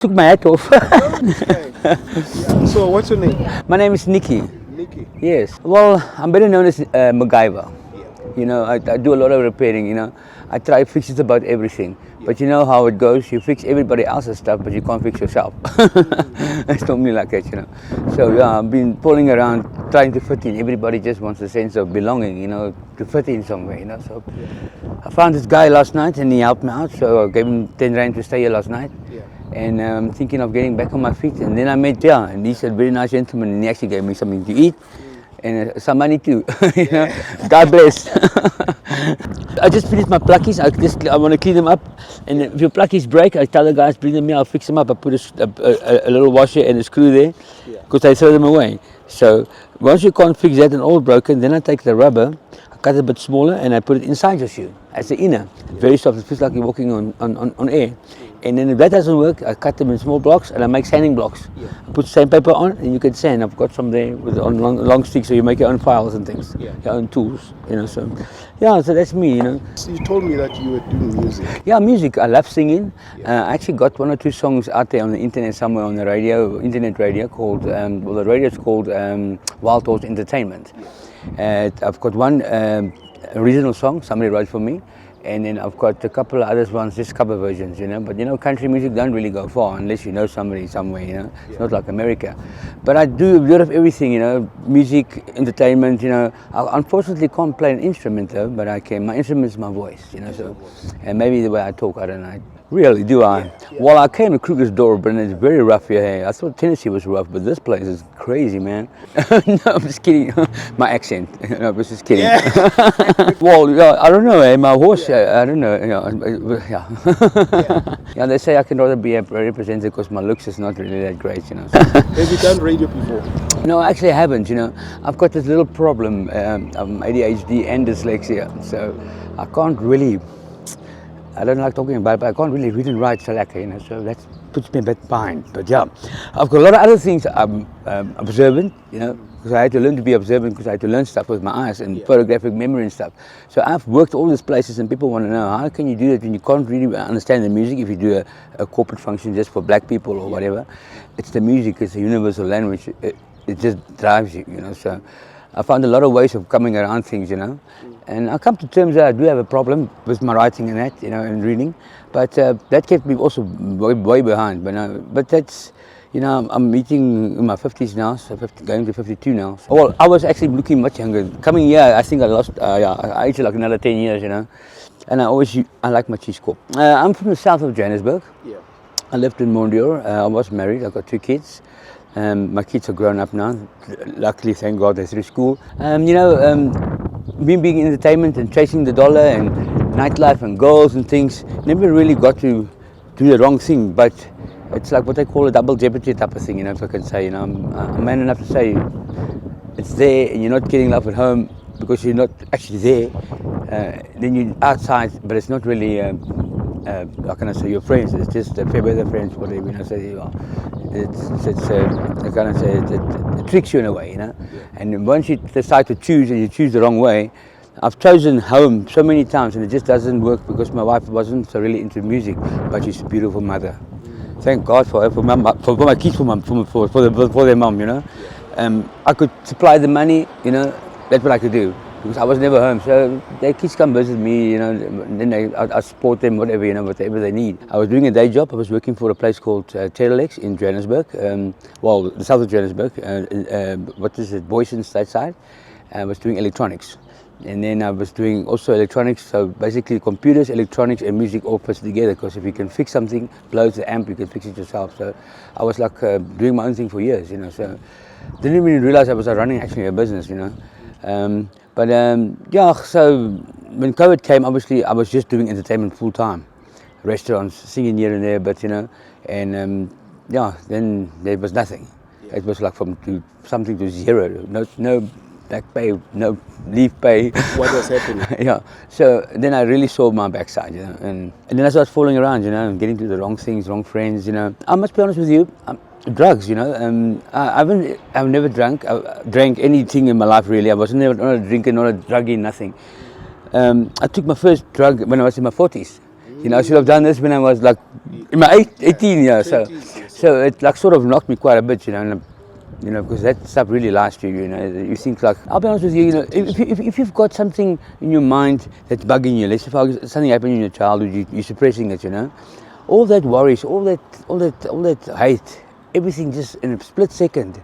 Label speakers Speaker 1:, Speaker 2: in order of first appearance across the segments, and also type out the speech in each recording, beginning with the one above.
Speaker 1: Took my hat off.
Speaker 2: So what's your name?
Speaker 1: My name is Nikki.
Speaker 2: Nikki.
Speaker 1: Yes. Well, I'm better known as MacGyver. You know, I do a lot of repairing, you know. I try to fix just about everything. But you know how it goes. You fix everybody else's stuff, but you can't fix yourself. It's normally like that, you know. So yeah, I've been pulling around, trying to fit in. Everybody just wants a sense of belonging, you know, to fit in somewhere, you know. So I found this guy last night and he helped me out. So I gave him 10 rand to stay here last night. And I'm thinking of getting back on my feet. And then I met and he's a very nice gentleman, and he actually gave me something to eat and some money too. You know, God bless. I just finished my pluckies. I want to clean them up, and if your pluckies break, I tell the guys bring them here. I'll fix them up. I put a little washer and a screw there, because I throw them away. So once you can't fix that and all broken, then I take the rubber, I cut it a bit smaller, and I put it inside your shoe as the inner. Very soft. It feels like you're walking on air. And then if that doesn't work, I cut them in small blocks and I make sanding blocks. I put sandpaper on and you can sand. I've got some there with on long sticks, so you make your own files and things, your own tools, you know. So yeah, so that's me, you know.
Speaker 2: So you told me that you were doing music.
Speaker 1: Yeah, music. I love singing. I actually got 1 or 2 songs out there on the internet somewhere on the radio, internet radio called, well, the radio is called Wild Horse Entertainment. I've got one original song somebody wrote for me. And then I've got a couple of other ones, just cover versions, you know. But you know, country music don't really go far unless you know somebody somewhere, you know. It's not like America. But I do a bit of everything, you know. Music, entertainment, you know. I unfortunately can't play an instrument though, but I can. My instrument is my voice, you know. So, and maybe the way I talk, I don't know. Really, do I? Well, I came to Kruger's door, but it's very rough here. I thought Tennessee was rough, but this place is crazy, man. No, I'm just kidding. My accent. No, I was just kidding. Well, yeah, I don't know. My horse, I don't know. Yeah, they say I can rather be a representative because my looks is not really that great, you know. So.
Speaker 2: Have you done radio before?
Speaker 1: No, actually I haven't, you know. I've got this little problem, ADHD and dyslexia, so I can't really, I don't like talking about it, but I can't really read and write Salaka, you know, so that puts me a bit behind. But yeah, I've got a lot of other things. I'm observant, you know, because I had to learn to be observant because I had to learn stuff with my eyes and photographic memory and stuff. So I've worked all these places and people want to know, how can you do that when you can't really understand the music if you do a corporate function just for black people or whatever. It's the music, it's a universal language, it just drives you, you know, so I found a lot of ways of coming around things, you know. And I come to terms that I do have a problem with my writing and that, you know, and reading. But that kept me also way behind. But that's, you know, I'm meeting in my 50s now, so going to 52 now. So, well, I was actually looking much younger. Coming here, I think I lost, I aged like another 10 years, you know. And I like my cheese corp. I'm from the south of Johannesburg. I lived in Mondior. I was married. I've got 2 kids. My kids are grown up now. Luckily, thank God, they're through school. You know, me being in entertainment and chasing the dollar and nightlife and girls and things, never really got to do the wrong thing. But it's like what they call a double jeopardy type of thing, you know, if I can say. You know, I'm man enough to say it's there and you're not getting love at home because you're not actually there. Then you're outside, but it's not really, how can I say, your friends. It's just fair weather friends, whatever, you know. So it tricks you in a way, you know. And once you decide to choose and you choose the wrong way, I've chosen home so many times and it just doesn't work because my wife wasn't so really into music, but she's a beautiful mother. Thank God for her, for my kids, for their mom, you know. I could supply the money, you know. That's what I could do because I was never home. So their kids come visit me, you know. And then I support them, whatever, you know, whatever they need. I was doing a day job. I was working for a place called Terrelex in Johannesburg. Well, the south of Johannesburg. What is it? Boysen State side. I was doing electronics. And then I was doing also electronics, so basically computers, electronics and music all put together, because if you can fix something, blows the amp, you can fix it yourself. So I was like doing my own thing for years, you know, so didn't even realize I was running actually a business, you know. Yeah, so when COVID came, obviously I was just doing entertainment full time, restaurants, singing here and there, but you know, and yeah, then there was nothing. It was like from something to zero, no back pay, no leave pay.
Speaker 2: What was happening?
Speaker 1: Yeah, so then I really saw my backside, you know, and then I started falling around, you know, and getting to the wrong things, wrong friends, you know. I must be honest with you, drugs, you know. I've never drank anything in my life really. I was never not a drinker, not a druggie, nothing. I took my first drug when I was in my 40s. You know, I should have done this when I was like in my 18 years. So So it like sort of knocked me quite a bit, because that stuff really lies to you, You think like, I'll be honest with you, if you've got something in your mind that's bugging you, let's say something happened in your childhood, you're suppressing it, all that worries, all that hate, everything just in a split second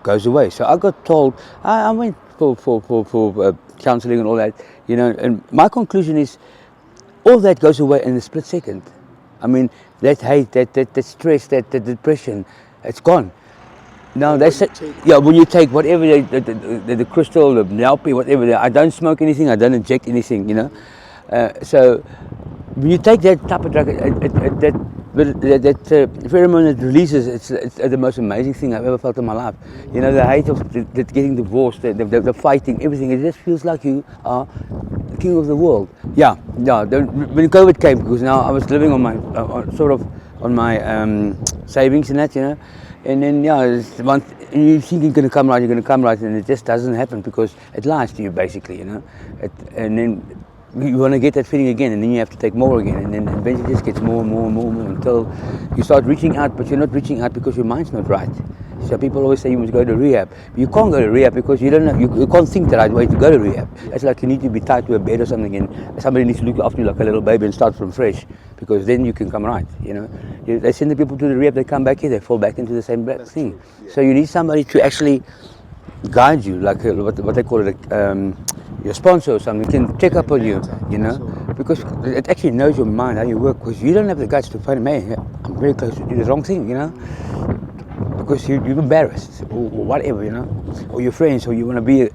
Speaker 1: goes away. So I got told, I went for counseling and all that, and my conclusion is, all that goes away in a split second. I mean, that hate, that stress, that depression, it's gone. Now they say, when you take whatever the crystal, the Nelpy, whatever. I don't smoke anything. I don't inject anything. So when you take that type of drug, that pheromone that releases, it's the most amazing thing I've ever felt in my life. The hate of getting divorced, the fighting, everything. It just feels like you are the king of the world. Yeah. When COVID came, because now I was living on my on my savings and that, And then, you think you're going to come right, and it just doesn't happen because it lies to you, basically, and then you want to get that feeling again, and then you have to take more again, and then eventually it just gets more and more and more and more until you start reaching out, but you're not reaching out because your mind's not right. So people always say you must go to rehab. You can't go to rehab because you don't know, you can't think the right way to go to rehab. It's like you need to be tied to a bed or something, and somebody needs to look after you like a little baby and start from fresh, because then you can come right, They send the people to the rehab, they come back here, they fall back into the same thing.
Speaker 2: True, yeah.
Speaker 1: So you need somebody to actually guide you, like what they call it, your sponsor or something, can check up on you, because it actually knows your mind, how you work, because you don't have the guts to find, man, I'm very close to do the wrong thing, because you're embarrassed or whatever, or your friends, or you want to be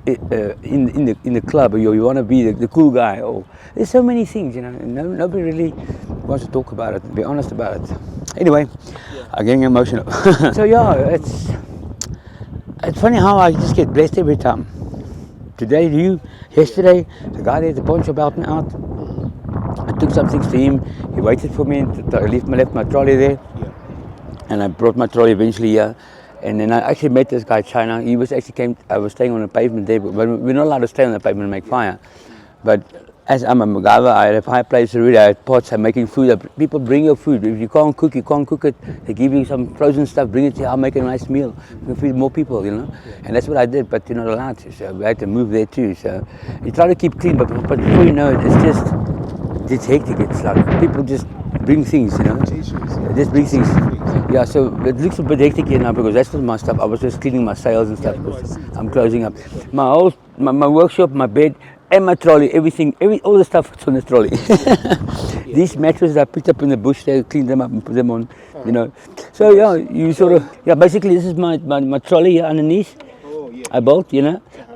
Speaker 1: in the club, or you want to be the cool guy, or there's so many things, and nobody really wants to talk about it, be honest about it. Anyway, I'm getting emotional. So it's funny how I just get blessed every time. Today, yesterday, the guy there at the pawn shop helped me out. I took some things to him. He waited for me. I left my trolley there. And I brought my trolley eventually here. And then I actually met this guy, China. I was staying on the pavement there, but we're not allowed to stay on the pavement and make fire. But as I'm a MacGyver, I had a fireplace already, I had pots, I'm making food. People bring your food. If you can't cook it. They give you some frozen stuff, bring it here, I'll make a nice meal. You can feed more people, And that's what I did, but you're not allowed to. So we had to move there too. So you try to keep clean, but before you know it, it's hectic. It's like people just bring things, Just bring things. Yeah, so it looks a bit hectic here now because that's not my stuff. I was just cleaning my sails and stuff. I'm closing up. My workshop, my bed, and my trolley, all the stuff that's on the trolley. These mattresses I picked up in the bush, they cleaned them up and put them on, So basically this is my trolley here underneath. I built,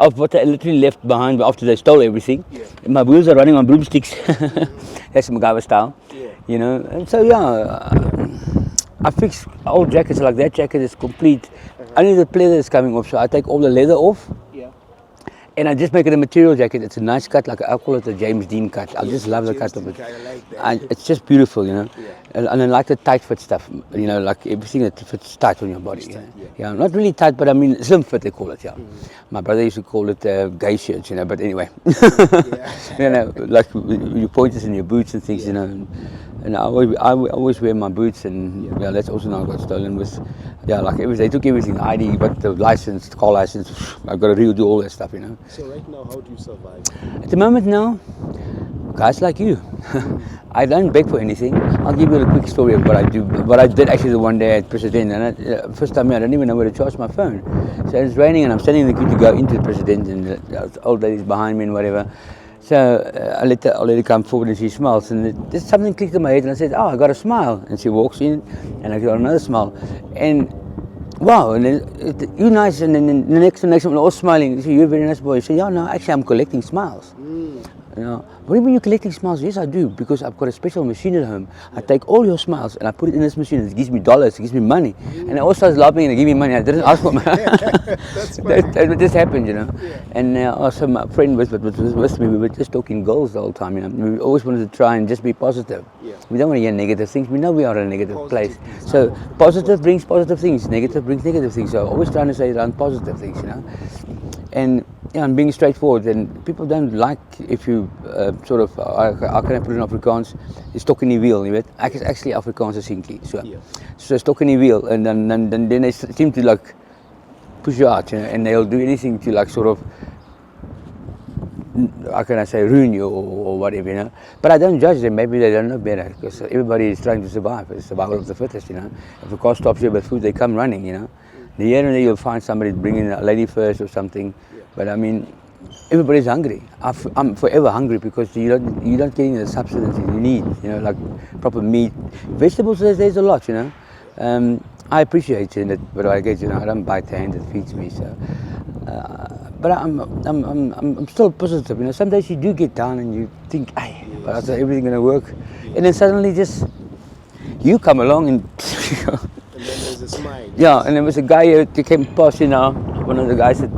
Speaker 1: of what I literally left behind after they stole everything. My wheels are running on broomsticks. That's MacGyver style, And so I fix old jackets, like that jacket is complete. Only the leather is coming off, so I take all the leather off. And I just make it a material jacket. It's a nice cut, like I call it a James Dean cut. I just love the cut of it. It's just beautiful, And I like the tight fit stuff, like everything that fits tight on your body. Not really tight, but I mean slim fit they call it. My brother used to call it gay shirts, but anyway. Like your pointers and your boots and things, And I always wear my boots, and that's also now got stolen with. Like they took everything, ID, but the license, car license, I've got to redo all that stuff,
Speaker 2: So right now, how do you survive?
Speaker 1: At the moment now, guys like you, I don't beg for anything. I'll give you a quick story of what I do. What I did actually the one day at President, and first time I don't even know where to charge my phone. So it's raining, and I'm standing in the queue to go into the President, and the old lady's behind me and whatever. So I let her come forward, and she smiles, and just something clicked in my head, and I said, "Oh, I got a smile." And she walks in, and I got another smile, and wow, and then you nice, and then the next one, all smiling. She, you're a very nice boy. She said, "Yeah, no, actually, I'm collecting smiles." What do you mean you're collecting smiles? Yes, I do, because I've got a special machine at home. I take all your smiles and I put it in this machine. It gives me dollars, it gives me money. And I also started laughing and they give me money. I didn't ask for money. That just happened, And also my friend was with me. We were just talking goals the whole time, We always wanted to try and just be positive. We don't want to hear negative things. We know we are in a negative place. So positive brings positive things. Negative brings negative things. So always trying to say around positive things, and and being straightforward. And people don't like if you sort of, how can I put it in Afrikaans? It's talking in wheel, you know. Actually, Afrikaans is simply so.
Speaker 2: Yeah.
Speaker 1: So it's talking in wheel, and then they seem to like push you out, you know, and they'll do anything to like sort of, how can I say, ruin you or whatever, you know. But I don't judge them. Maybe they don't know better, because everybody is trying to survive. It's survival of the fittest, you know. If the car stops you with food, they come running, you know. Here and there you'll find somebody bringing a lady first or something. But I mean, everybody's hungry. I'm forever hungry, because you don't get any of the substances you need, you know, like proper meat, vegetables. There's a lot, you know. I appreciate it, but I get, you know, I don't bite the hand that feeds me. So, but I'm still positive, you know. Some days you do get down and you think, hey, but is everything gonna work? And then suddenly just you come along and.
Speaker 2: And then there's a smile.
Speaker 1: Yeah, and there was a guy who came past, you know, one of the guys that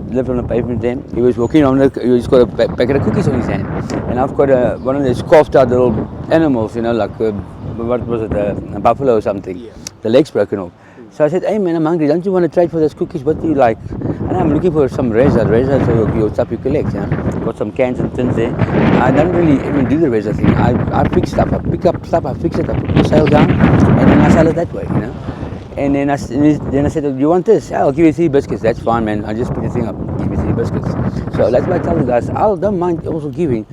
Speaker 1: lived on the pavement there. He was walking on, he's got a packet of cookies on his hand. And I've got one of those carved out little animals, you know, like, what was it, a buffalo or something.
Speaker 2: Yeah.
Speaker 1: The leg's broken off. So I said, hey man, I'm hungry, don't you want to trade for those cookies? What do you like? And I'm looking for some razor so your stuff you collect, you know. Got some cans and tins there. I don't really even do the razor thing. I pick stuff, I pick up stuff, I fix it, I put the sale down, and then I sell it that way, you know. And then I said, do you want this? Yeah, I'll give you 3 biscuits. That's fine, man. I just put the thing up, give me 3 biscuits. So that's why I tell the guys, I don't mind also giving,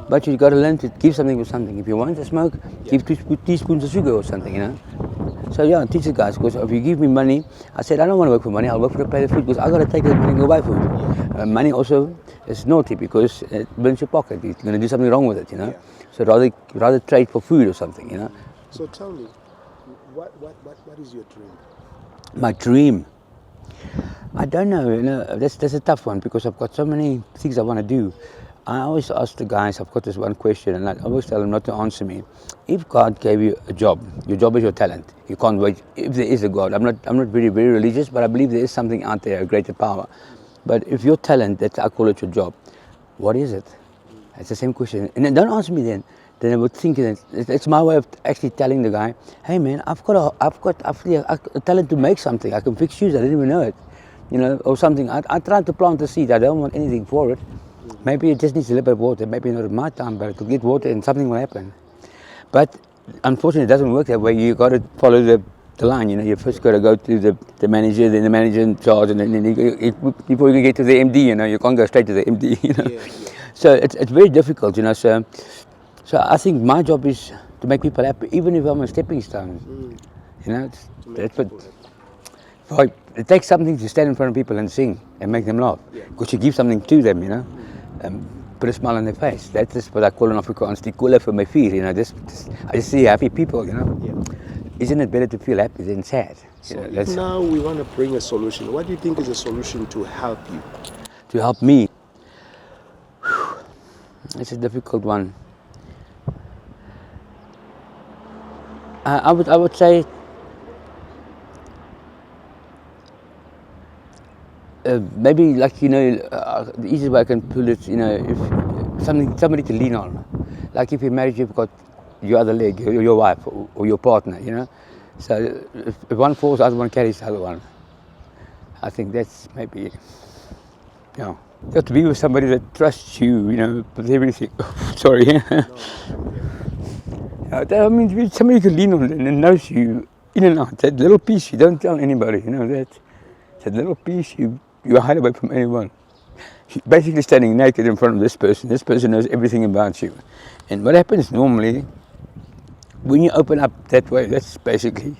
Speaker 1: but you got to learn to give something with something. If you want to smoke, give 2 teaspoons of sugar or something, you know. So yeah, teach the guys, because if you give me money, I said, I don't want to work for money, I'll work for to pay the food, because I got to take that money and go buy food. Money also is naughty, because it burns your pocket. You're going to do something wrong with it, you know. So rather trade for food or something, you know.
Speaker 2: So tell me, what is your dream?
Speaker 1: My dream? I don't know, you know, that's a tough one, because I've got so many things I want to do. I always ask the guys, I've got this one question, and I always tell them not to answer me. If God gave you a job, your job is your talent. You can't wait. If there is a God, I'm not very, very religious, but I believe there is something out there, a greater power. But if your talent, I call it your job, what is it? It's the same question. And then don't answer me then. Then I would think that it's my way of actually telling the guy, hey man, I've got a talent to make something. I can fix shoes, I didn't even know it. You know, or something. I tried to plant a seed, I don't want anything for it. Maybe it just needs a little bit of water, maybe not at my time, but it could get water and something will happen. But unfortunately it doesn't work that way. You got to follow the line, you know. You first got to go to the manager, then the manager in charge, and then before you can get to the MD, you know, you can't go straight to the MD, you know. So it's very difficult, you know. So I think my job is to make people happy, even if I'm a stepping stone. You know, it takes something to stand in front of people and sing and make them laugh, because you give something to them, you know. Put a smile on their face. That is what I call in Afrikaans, die kolle vir my vuur, you know. I just see happy people, you know. Isn't it better to feel happy than sad?
Speaker 2: So if now we want to bring a solution, what do you think is a solution to help you?
Speaker 1: To help me? It's a difficult one. I would say maybe, like, you know, the easiest way I can pull it, you know, if somebody to lean on. Like if you're married, you've got your other leg, your wife or your partner, you know. So if one falls, the other one carries the other one. I think that's maybe, you know, you have to be with somebody that trusts you, you know, with everything. Sorry. I mean, somebody you can lean on and knows you in and out. That little piece you don't tell anybody, you know, that little piece you hide away from anyone. You're basically standing naked in front of this person. This person knows everything about you. And what happens normally, when you open up that way, that's basically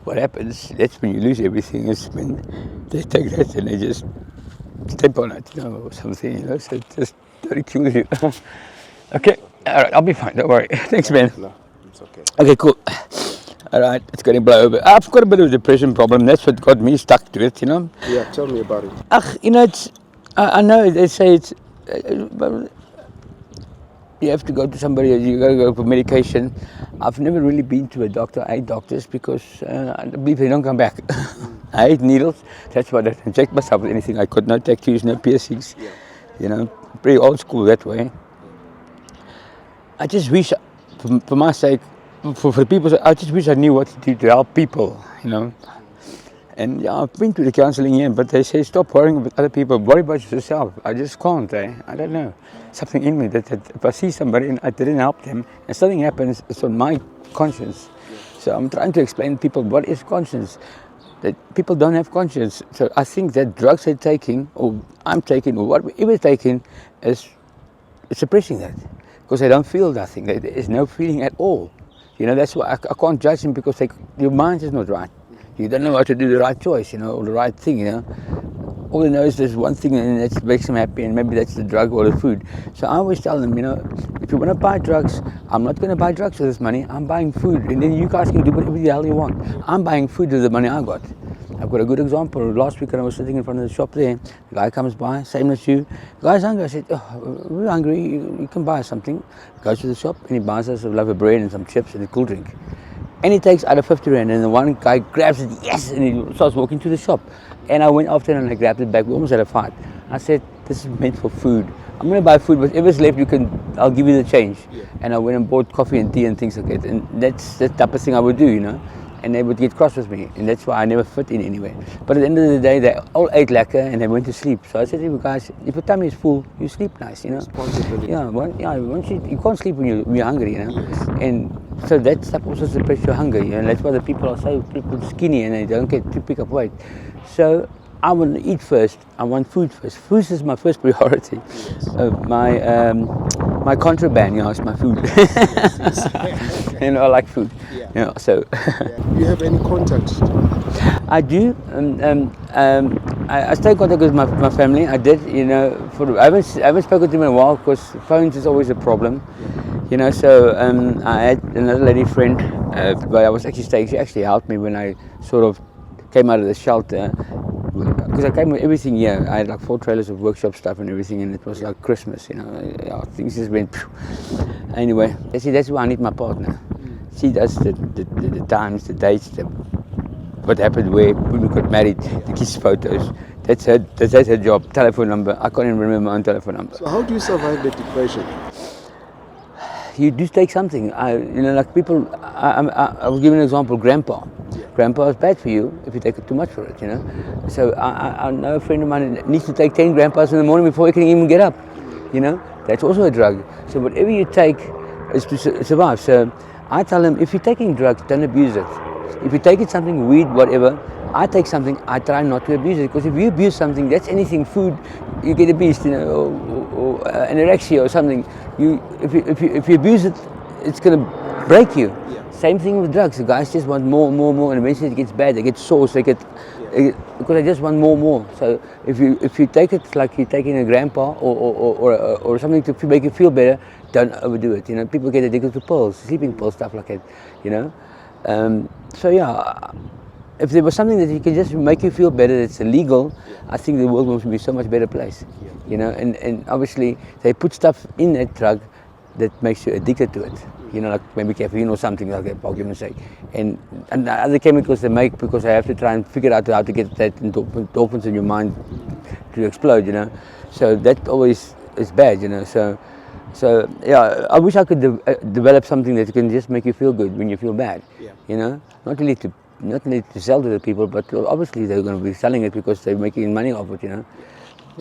Speaker 1: what happens. That's when you lose everything, is when they take that and they just step on it, you know, or something, you know, so it just ridicules you. Okay, all right, I'll be fine, don't worry. Thanks, man.
Speaker 2: No, it's okay.
Speaker 1: Okay, cool. All right, it's going to blow over. I've got a bit of a depression problem. That's what got me stuck to it, you know.
Speaker 2: Yeah, tell me about it.
Speaker 1: You know, I know they say it's, but you have to go to somebody, you got to go for medication. I've never really been to a doctor. I hate doctors because I believe they don't come back. I hate needles. That's why I don't inject myself with anything. I could no tattoos, no piercings. You know, pretty old school that way. I just wish, for my sake, for the people, I just wish I knew what to do to help people, you know. And yeah, I've been to the counselling here, but they say stop worrying about other people, worry about yourself. I just can't, I don't know. Something in me that if I see somebody and I didn't help them, and something happens, it's on my conscience. So I'm trying to explain to people what is conscience. That people don't have conscience. So I think that drugs they're taking, or I'm taking, or whatever taking, is suppressing that. Because they don't feel nothing. There is no feeling at all. You know, that's why I can't judge them, because your mind is not right. You don't know how to do the right choice, or the right thing, All they know is there's one thing and that makes them happy, and maybe that's the drug or the food. So I always tell them, if you want to buy drugs, I'm not going to buy drugs with this money, I'm buying food. And then you guys can do whatever the hell you want. I'm buying food with the money I got. I've got a good example. Last week when I was sitting in front of the shop there, the guy comes by, same as you. The guy's hungry. I said, we're hungry, you can buy something. Goes to the shop and he buys us a loaf of bread and some chips and a cool drink. And he takes out of 50 rand, and the one guy grabs it, yes, and he starts walking to the shop. And I went after him and I grabbed it back. We almost had a fight. I said, this is meant for food. I'm going to buy food, whatever's left, I'll give you the change. Yeah. And I went and bought coffee and tea and things like that. And that's the type of thing I would do, And they would get cross with me, and that's why I never fit in anywhere. But at the end of the day, they all ate lekker and they went to sleep. So I said to you guys, if your tummy is full, you sleep nice,
Speaker 2: Responsibility.
Speaker 1: Yeah, once you can't sleep when you're hungry, Yes. And so that stuff also suppresses your hunger, and that's why the people are so skinny and they don't get to pick up weight. So I want to eat first. I want food first. Food is my first priority. Yes. My contraband, is my food. Yes. I like food. Yeah. So.
Speaker 2: Do you have any contact?
Speaker 1: I do. I stay in contact with my family. I did. I haven't spoken to them in a while because phones is always a problem. So I had another lady friend, but I was actually staying. She actually helped me when I sort of came out of the shelter. Because I came with everything here. I had like 4 trailers of workshop stuff and everything, and it was like Christmas, things just went. Anyway, that's why I need my partner. She does the times, the dates, what happened where, when we got married, the kids' photos. That's her job. Telephone number. I can't even remember my own telephone number.
Speaker 2: So how do you survive the depression?
Speaker 1: You do take something. Like people. I will give you an example. Grandpa. Grandpa is bad for you if you take too much for it, So I know a friend of mine needs to take 10 grandpas in the morning before he can even get up, That's also a drug. So whatever you take is to survive. So I tell them, if you're taking drugs, don't abuse it. If you're taking something, weed, whatever, I take something, I try not to abuse it. Because if you abuse something, that's anything, food, you get a beast, or anorexia or something. If you abuse it, it's going to break you. Same thing with drugs. The guys just want more, and eventually it gets bad. They get sore. Because they just want more. So if you take it like you're taking a grandpa or something to make you feel better, don't overdo it. People get addicted to pills, sleeping pills, stuff like that. So yeah, if there was something that you can just make you feel better, that's illegal, I think the world would be so much better place. And obviously they put stuff in that drug that makes you addicted to it. Like maybe caffeine or something like that, for argument's sake. And the other chemicals they make, because I have to try and figure out how to get that endorphins in your mind to explode, So that always is bad, So yeah, I wish I could develop something that can just make you feel good when you feel bad, Not really to sell to the people, but obviously they're going to be selling it because they're making money off it,
Speaker 2: You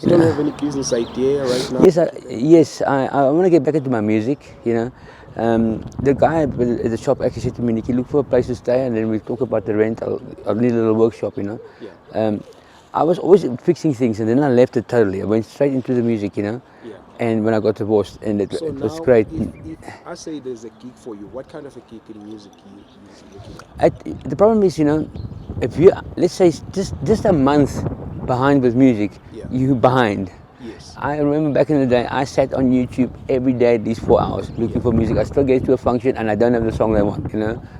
Speaker 2: don't have any business idea right now?
Speaker 1: Yes, I want to get back into my music, The guy at the shop actually said to me, Nikki, look for a place to stay, and then we talk about the rent. I'll need a little workshop, I was always fixing things, and then I left it totally. I went straight into the music, And when I got divorced, and it was great.
Speaker 2: If I say there's a gig for you, what kind of a gig in music are you looking at?
Speaker 1: The problem is, if you, let's say, just a month behind with music, you're behind.
Speaker 2: Yes.
Speaker 1: I remember back in the day, I sat on YouTube every day at least 4 hours looking for music. I still get to a function and I don't have the song I want,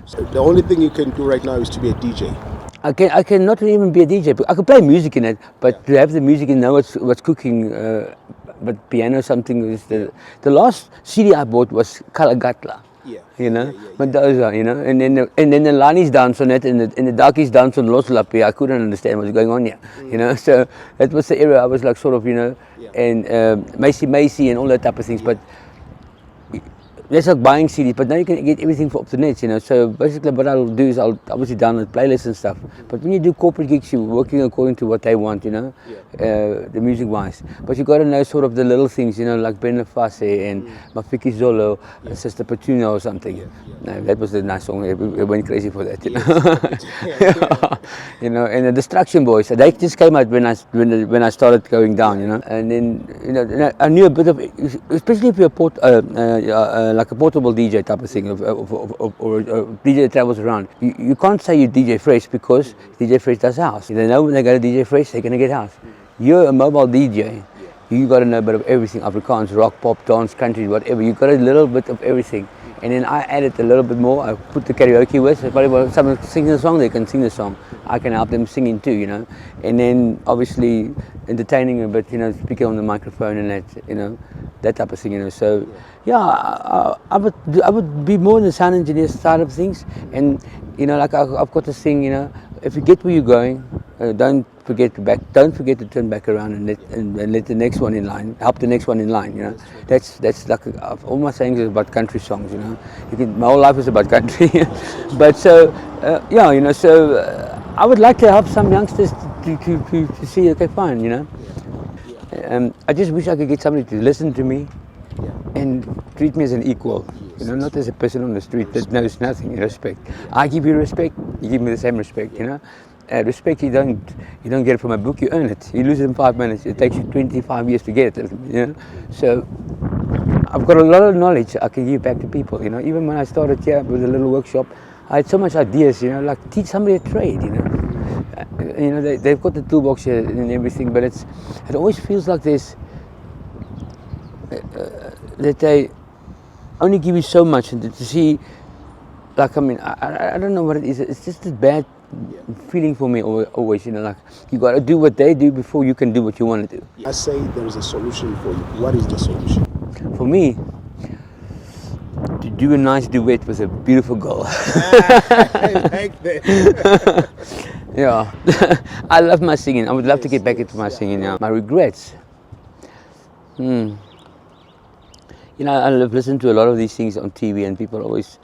Speaker 2: So the only thing you can do right now is to be a DJ.
Speaker 1: I can not even be a DJ. I can play music in it, but to have the music and know what's cooking, but piano something is the last CD I bought was Kalagatla. Mendoza, and then the Lani's dance on it, and the Darkies dance on Los Lapi. I couldn't understand what was going on here, So that was the era I was like sort of, and Macy and all that type of things. But That's like buying CDs, but now you can get everything off the net, you know. So basically what I'll do is I'll obviously download playlists and stuff. But when you do corporate gigs, you're working according to what they want, you know, the music-wise. But you got to know sort of the little things, you know, like Benefase and Mafiki Zolo, Sister Petunia or something. No, that was a nice song. We went crazy for that, you know. You know, and the Destruction Boys, they just came out when I started going down, you know. And then, you know, I knew a bit of, especially if you're like a portable DJ type of thing, or a DJ that travels around. You can't say you DJ Fresh because DJ Fresh does house. They know when they go to DJ Fresh, they're going to get house. You're a mobile DJ. You got to know a bit of everything, Afrikaans, rock, pop, dance, country, whatever. You got a little bit of everything. And then I added a little bit more. I put the karaoke with. If someone sings a song, they can sing the song. I can help them singing too, you know. And then obviously entertaining a bit, you know, speaking on the microphone and that, you know, that type of thing, you know. So yeah, I would be more on the sound engineer side of things. And you know, like I've got this thing, you know, if you get where you're going, don't forget to turn back around and let the next one in line, help the next one in line, you know. That's like all my sayings is about country songs, you know. My whole life is about country. But so yeah, you know, so I would like to help some youngsters to see, okay, fine, you know. I just wish I could get somebody to listen to me and treat me as an equal, you know, not as a person on the street that knows nothing. Respect. I give you respect, you give me the same respect, you know. Respect, you don't get it from a book, you earn it. You lose it in 5 minutes. It takes you 25 years to get it, you know. So I've got a lot of knowledge I can give back to people, you know. Even when I started here with a little workshop, I had so much ideas, you know, like teach somebody a trade, you know. You know, they've got the toolbox here and everything, but it always feels like there's that they only give you so much, and to see, like, I mean, I don't know what it is. It's just a bad feeling for me always, you know, like you got to do what they do before you can do what you want to do.
Speaker 2: I say there is a solution for you. What is the solution?
Speaker 1: For me, to do a nice duet with a beautiful girl.
Speaker 2: I like that.
Speaker 1: Yeah, I love my singing. I would love to get back into my singing now. My regrets. You know, I've listened to a lot of these things on TV, and people always,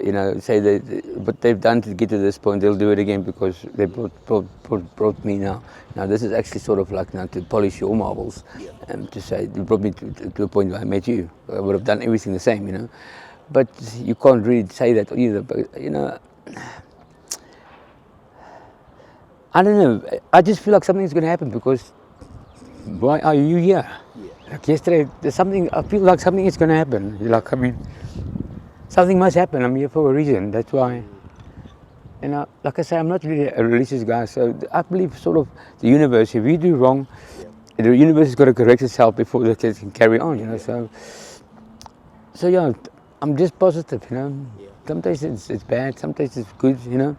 Speaker 1: you know, say that what they've done to get to this point, they'll do it again because they brought me now. Now this is actually sort of like now to polish your marbles, and to say you brought me to a point where I met you. I would have done everything the same, you know. But you can't really say that either. But you know, I don't know. I just feel like something's going to happen because why are you here? Like yesterday, there's something. I feel like something is going to happen. Like, I mean, something must happen. I'm here for a reason. That's why. And like I say, I'm not really a religious guy, so I believe sort of the universe. If we do wrong, the universe has got to correct itself before the kids can carry on. You know, so yeah, I'm just positive. You know, sometimes it's bad, sometimes it's good. You know.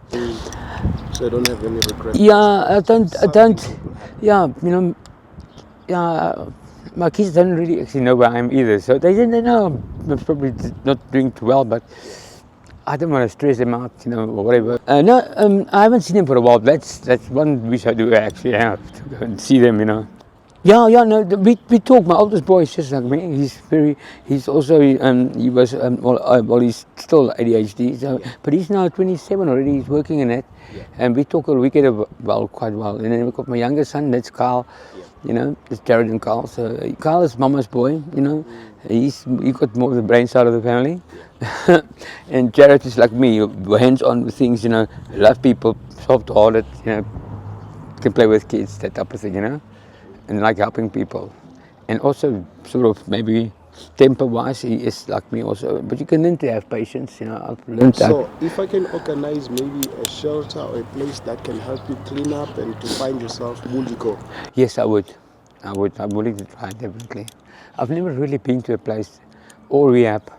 Speaker 2: So I don't have any regrets.
Speaker 1: Yeah, I don't. Yeah, you know. Yeah. My kids don't really actually know where I am either, so they know I'm probably not doing too well, but I don't want to stress them out, you know, or whatever. No, I haven't seen them for a while. That's one wish I do actually have, to go and see them, you know. Yeah, no, we talk. My oldest boy is just like me. He's also, he was, well, he's still ADHD, so, but he's now 27 already. He's working in it, and we talk we get quite well. And then we've got my younger son, that's Carl. You know, it's Jared and Carl. So Carl is mama's boy, you know. He got more of the brain side of the family. And Jared is like me, hands-on with things, you know, love people, soft-hearted, you know, can play with kids, that type of thing, you know, and like helping people. And also sort of maybe temper-wise, he is like me also. But you can learn to have patience, you know. I've learned that.
Speaker 2: So if I can organize maybe a shelter or a place that can help you clean up and to find yourself, would you go?
Speaker 1: Yes, I would. I'm willing to try, definitely. I've never really been to a place or rehab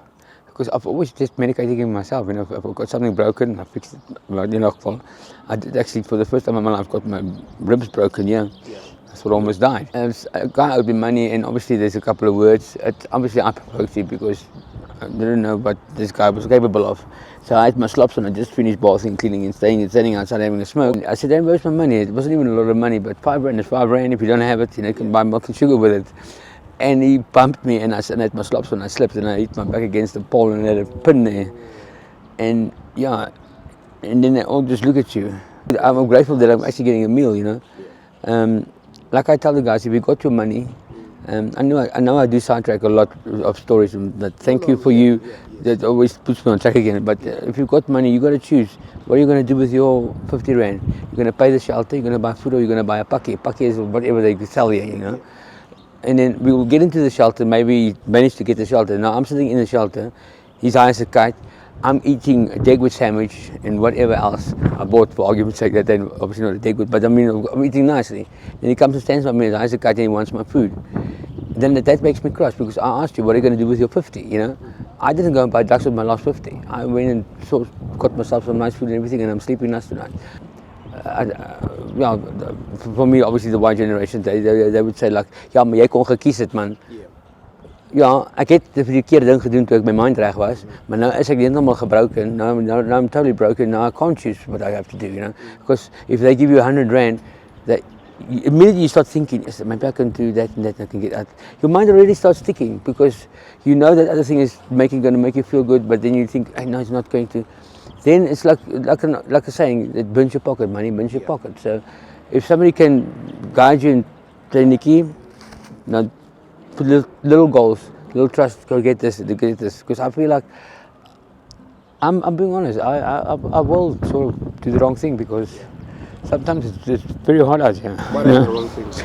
Speaker 1: because I've always just medicating myself. You know, if I've got something broken, I fix it. You know, I did actually for the first time in my life got my ribs broken. Yeah. I sort of almost died. A guy owed me money, and obviously there's a couple of words. Obviously I provoked it because I didn't know what this guy was capable of. So I had my slops on. I just finished bathing, cleaning, and standing outside having a smoke. I said, "Where's my money?" It wasn't even a lot of money, but 5 rand is 5 rand. If you don't have it, you know, you can buy milk and sugar with it. and he bumped me, and I had my slops when I slipped, and I hit my back against the pole, and I had a pin there. And yeah, and then they all just look at you. I'm grateful that I'm actually getting a meal, you know. Like I tell the guys, if you got your money, I know I do sidetrack a lot of stories, but thank you for you. That always puts me on track again. But if you've got money, you got to choose. What are you going to do with your 50 rand? You're going to pay the shelter, you're going to buy food, or you're going to buy a pakkie. Pakkie is whatever they sell here, you know. And then we will get into the shelter, maybe manage to get the shelter. Now I'm sitting in the shelter, he's high as a kite, I'm eating a Degwood sandwich and whatever else I bought for argument's sake, that then obviously not a Degwood, but I mean, I'm eating nicely. Then he comes and stands by me, he's high as a kite, and he wants my food. Then that makes me cross, because I asked you, what are you going to do with your 50, you know? I didn't go and buy ducks with my last 50. I went and got myself some nice food and everything, and I'm sleeping nice tonight. Ja, for me, obviously the Y generation, they would say like, ja, maar jy kon gekies het, man. Ja, ek het die verkeerde ding gedoen toe ek my mind reg was, maar nou is ek heeltemal gebroken. Now I'm totally broken. Now I can't choose what I have to do, you know. Because if they give you 100 rand, that immediately you start thinking, yes, maybe I can do that and that, I can get out. Your mind already starts ticking, because you know that other thing is going to make you feel good, but then you think, hey, no, it's not going to. Then it's like a saying, it burns your pocket, money burns your pocket. So if somebody can guide you and say, Nikki, now put little goals, little trust, go get this, because I feel like, I'm being honest, I will sort of do the wrong thing, because sometimes it's very hard out here.
Speaker 2: What are the wrong things?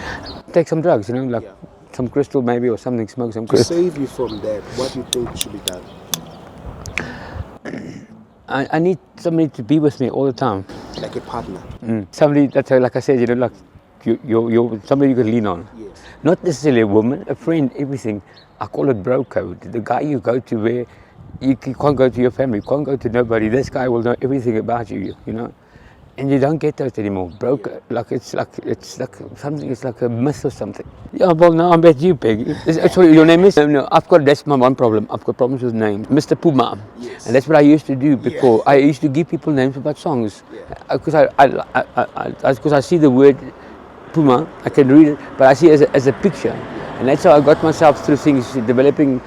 Speaker 1: Take some drugs, you know, like some crystal maybe, or something, smoke some crystal.
Speaker 2: To save you from that, what do you think should be done?
Speaker 1: I need somebody to be with me all the time.
Speaker 2: Like a partner?
Speaker 1: Somebody that's like I said, you know, like you're somebody you can lean on.
Speaker 2: Yes.
Speaker 1: Not necessarily a woman, a friend, everything. I call it bro code. The guy you go to where you can't go to your family, you can't go to nobody. This guy will know everything about you, you know. And you don't get those anymore. Broke, like it's like something. It's like a myth or something. Yeah, well, now I'm at you, Peg. Sorry, your name is? No, that's my one problem. I've got problems with names. Mr. Puma.
Speaker 2: Yes.
Speaker 1: And that's what I used to do before. Yeah. I used to give people names about songs, because I see the word Puma, I can read it, but I see it as a picture. And that's how I got myself through things, developing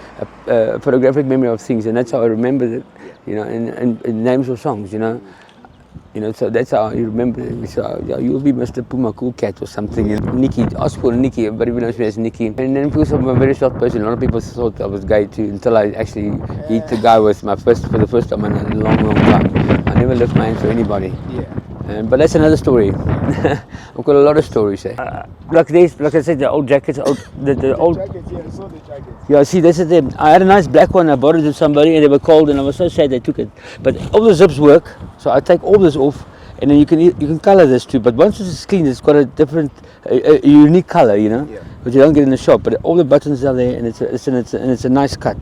Speaker 1: a photographic memory of things, and that's how I remember it, you know, and names of songs, you know. You know, so that's how you remember it. So, yeah, you'll be Mr. Puma Cool Cat or something. And Nikki, ask for Nikki, everybody knows me as Nikki. And then because I'm a very short person, a lot of people thought I was gay too, until I actually hit the guy with for the first time in a long, long time. I never left my hands for anybody. But that's another story. I've got a lot of stories. Like I said, the old jackets, the old.
Speaker 2: Jackets, yeah, I saw the jackets.
Speaker 1: Yeah, see, that's the thing. I had a nice black one. I bought it to somebody, and they were cold, and I was so sad they took it. But all the zips work, so I take all this off, and then you can color this too. But once it's clean, it's got a different, a unique color, you know, which you don't get in the shop. But all the buttons are there, and it's a nice cut,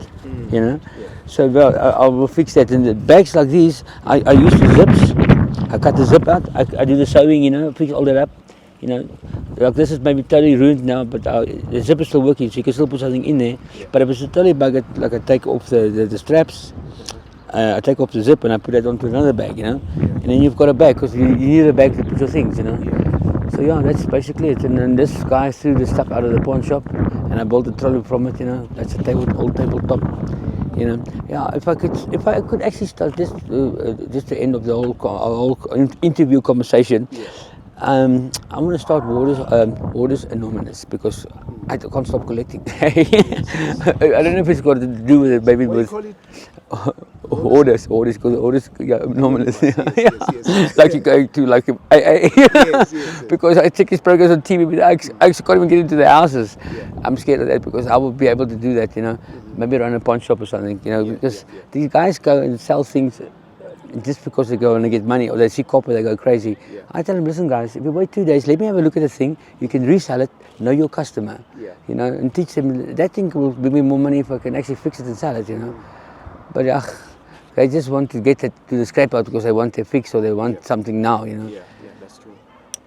Speaker 1: you know. So I will fix that. And the bags like these, I use the zips. I cut the zip out. I do the sewing, you know, fix all that up. You know, like this is maybe totally ruined now, but the zip is still working, so you can still put something in there. But if it's totally buggered, like I take off the straps, I take off the zip and I put that onto another bag, you know. And then you've got a bag, because you need a bag to put your things, you know. So yeah, that's basically it. And then this guy threw the stuff out of the pawn shop, and I built a trolley from it, you know. That's a old tabletop. You know, yeah. If I could actually start just the end of the whole interview conversation. I want to start Orders Anonymous, because I can't stop collecting. I don't know if it's got to do with it, maybe with orders, Anonymous. Yes. Like you go to like AA. Because I check his programs on TV, but I actually can't even get into the houses. I'm scared of that, because I will be able to do that, you know, maybe run a pawn shop or something, you know, because these guys go and sell things just because they go and they get money, or they see copper, they go crazy. I tell them, listen guys, if you wait 2 days, let me have a look at the thing, you can resell it, know your customer, you know, and teach them, that thing will bring me more money if I can actually fix it and sell it, you know. But they just want to get it to the scrap out because they want a fix, or they want something now, you know.
Speaker 2: Yeah, that's true.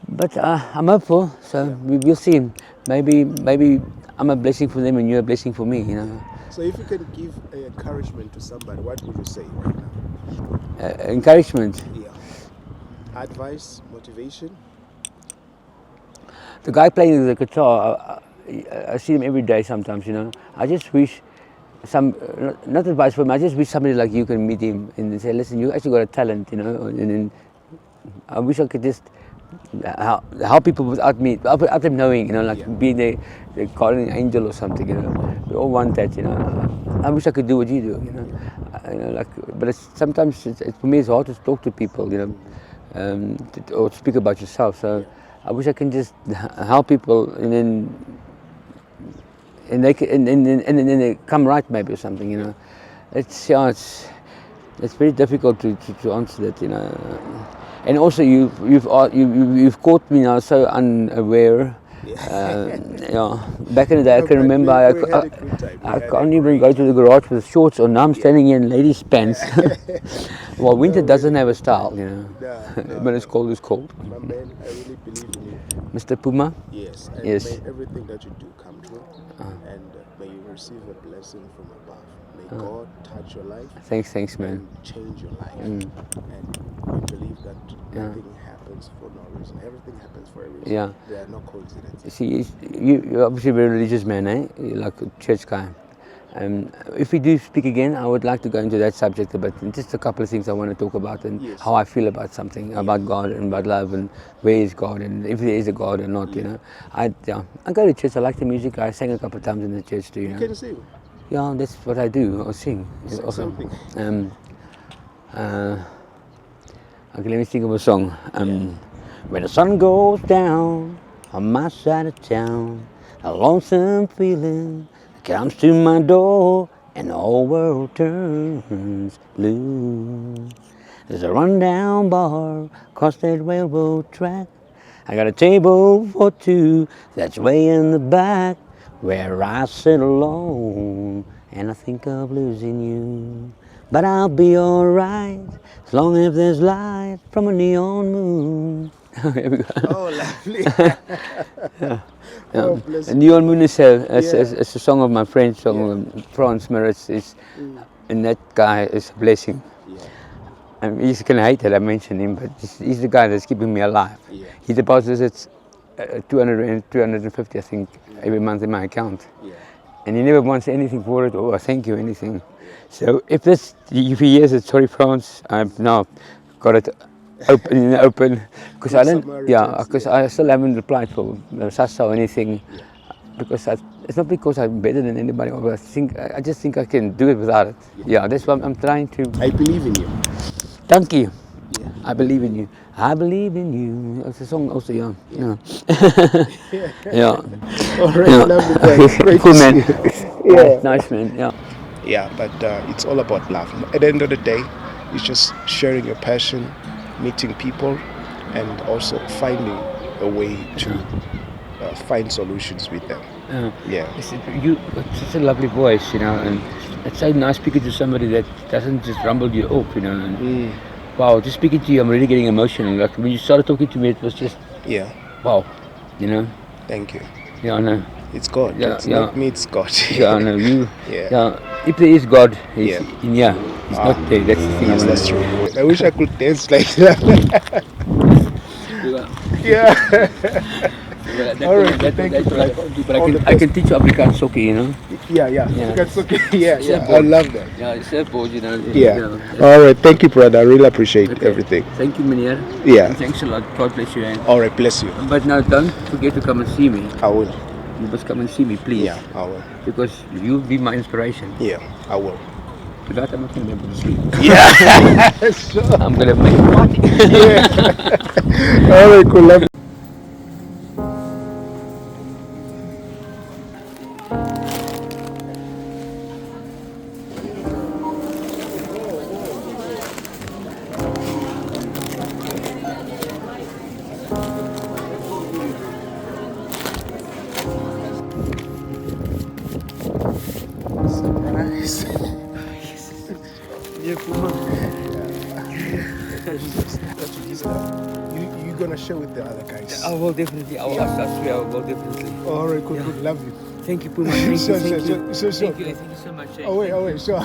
Speaker 1: But I'm hopeful, so we'll see. Maybe I'm a blessing for them and you're a blessing for me, you know.
Speaker 2: So if you can give encouragement to somebody, what would you say right now?
Speaker 1: Encouragement.
Speaker 2: Yeah. Advice, motivation.
Speaker 1: The guy playing the guitar, I see them every day sometimes, you know. I just wish not advice for him, I just wish somebody like you can meet him and say, listen, you actually got a talent, you know, and then I wish I could just help people without them knowing, you know, like being the guardian angel or something, you know. We all want that, you know. I wish I could do what you do, you know. Like, but sometimes for me it's hard to talk to people, you know, or speak about yourself. So I wish I can just help people, and then they come right maybe or something, you know. It's very difficult to answer that, you know. And also you've caught me now so unaware. Back in the day, I can remember I can't even go to the garage with shorts on. Now I'm standing here in ladies' pants. Well, winter doesn't have a style, you know. When it's cold, it's cold.
Speaker 2: My man, I really believe in you.
Speaker 1: Mr. Puma?
Speaker 2: Yes. And
Speaker 1: Yes.
Speaker 2: may everything that you do come true. And may you receive a blessing from above. May God touch your life.
Speaker 1: Thanks, man.
Speaker 2: And change your life. And we believe that nothing happens for no reason. Everything happens for a reason.
Speaker 1: Yeah.
Speaker 2: There are no coincidences.
Speaker 1: See, you're obviously a very religious man, eh? You're like a church guy. If we do speak again, I would like to go into that subject a bit. And just a couple of things I want to talk about, and how I feel about something, about God and about love, and where is God, and if there is a God or not, you know. I go to church. I like the music. I sang a couple of times in the church too. You
Speaker 2: can sing.
Speaker 1: Yeah, that's what I do. I sing.
Speaker 2: Sing something.
Speaker 1: Okay, let me think of a song. When the sun goes down on my side of town, a lonesome feeling comes to my door, and the whole world turns blue. There's a rundown bar across that railroad track. I got a table for two that's way in the back, where I sit alone and I think of losing you. But I'll be alright as long as there's light from a neon moon. Here we go.
Speaker 2: Oh, lovely.
Speaker 1: Oh, bless you. Neon Moon is a song of my friend, Franz Maritz, and that guy is a blessing. He's going to hate that I mentioned him, but he's the guy that's keeping me alive. He deposits 250, I think, every month in my account. And he never wants anything for it, or thank you, anything. So if he hears it, sorry Franz, I've now got it open, because I still haven't applied for SASSA or anything, because it's not because I'm better than anybody, but I just think I can do it without it. Yeah, that's what I'm trying to.
Speaker 2: I believe in you.
Speaker 1: Thank you. I believe in you. I believe in you. It's a song also, yeah.
Speaker 2: All right, lovely. Great
Speaker 1: cool,
Speaker 2: to
Speaker 1: man.
Speaker 2: see you.
Speaker 1: Nice, man. Yeah.
Speaker 2: Yeah, but it's all about love. At the end of the day, it's just sharing your passion, meeting people, and also finding a way to find solutions with them.
Speaker 1: You got such a lovely voice, you know, and it's so nice speaking to somebody that doesn't just rumble you up, you know. And wow, just speaking to you, I'm really getting emotional. Like when you started talking to me, it was just wow, you know.
Speaker 2: Thank you.
Speaker 1: Yeah, I know.
Speaker 2: It's God. It's not me, it's God.
Speaker 1: Yeah, I know. If there is God, he's not there. That's the thing.
Speaker 2: Yes, that's true. I wish I could dance like that. All right, thank you.
Speaker 1: But I can teach you Afrikaans soccer, you know.
Speaker 2: Afrikaans soccer. I love that.
Speaker 1: Yeah, it's surfboard, you know.
Speaker 2: All right, thank you, brother. I really appreciate everything.
Speaker 1: Thank you, meneer.
Speaker 2: Yeah.
Speaker 1: And thanks a lot. God bless you.
Speaker 2: All right, bless you.
Speaker 1: But now, don't forget to come and see me.
Speaker 2: I will.
Speaker 1: You must come and see me, please.
Speaker 2: Yeah, I will.
Speaker 1: Because you'll be my inspiration.
Speaker 2: Yeah, I will.
Speaker 1: Without I'm not going to be able to sleep.
Speaker 2: Yeah, sure.
Speaker 1: I'm going to make a party.
Speaker 2: All right, cool. You're gonna share with the other guys.
Speaker 1: I will definitely. I swear I will definitely.
Speaker 2: All right, good. Love you.
Speaker 1: Thank you, Puma. Thank you.
Speaker 2: Sure.
Speaker 1: Thank you so much.
Speaker 2: Oh wait, sure.